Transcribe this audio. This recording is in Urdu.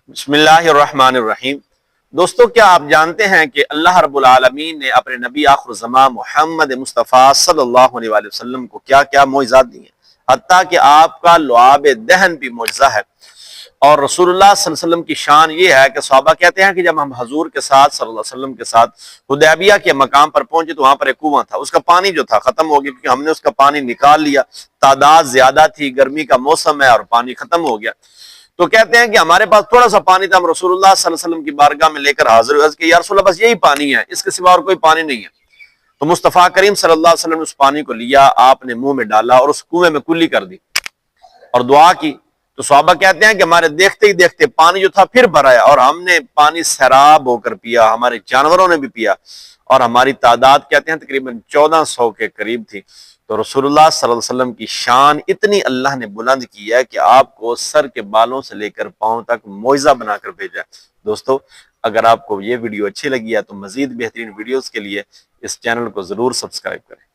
بسم اللہ الرحمن الرحیم۔ دوستو، کیا آپ جانتے ہیں کہ اللہ رب العالمین نے اپنے نبی آخر الزمان محمد مصطفیٰ صلی اللہ علیہ وآلہ وسلم کو کیا کیا معجزات دی ہیں، حتیٰ کہ آپ کا لعاب دہن بھی معجزہ ہے۔ اور رسول اللہ صلی اللہ علیہ وسلم کی شان یہ ہے کہ صحابہ کہتے ہیں کہ جب ہم حضور کے ساتھ صلی اللہ علیہ وسلم کے ساتھ حدیبیہ کے مقام پر پہنچے تو وہاں پر ایک کنواں تھا، اس کا پانی جو تھا ختم ہو گیا، کیونکہ ہم نے اس کا پانی نکال لیا، تعداد زیادہ تھی، گرمی کا موسم ہے اور پانی ختم ہو گیا۔ تو کہتے ہیں کہ ہمارے پاس تھوڑا سا پانی تھا، ہم رسول اللہ صلی اللہ علیہ وسلم کی بارگاہ میں لے کر حاضر ہوئے کہ یا رسول اللہ بس یہی پانی ہے، اس کے سوا اور کوئی پانی نہیں ہے۔ تو مصطفیٰ کریم صلی اللہ علیہ وسلم نے اس پانی کو لیا، آپ نے منہ میں ڈالا اور اس کنویں میں کلی کر دی اور دعا کی۔ تو صحابہ کہتے ہیں کہ ہمارے دیکھتے ہی دیکھتے پانی جو تھا پھر بھرایا اور ہم نے پانی سیراب ہو کر پیا، ہمارے جانوروں نے بھی پیا، اور ہماری تعداد کہتے ہیں تقریباً 1400 کے قریب تھی۔ تو رسول اللہ صلی اللہ علیہ وسلم کی شان اتنی اللہ نے بلند کی ہے کہ آپ کو سر کے بالوں سے لے کر پاؤں تک معجزہ بنا کر بھیجا ہے۔ دوستو، اگر آپ کو یہ ویڈیو اچھی لگی ہے تو مزید بہترین ویڈیوز کے لیے اس چینل کو ضرور سبسکرائب کریں۔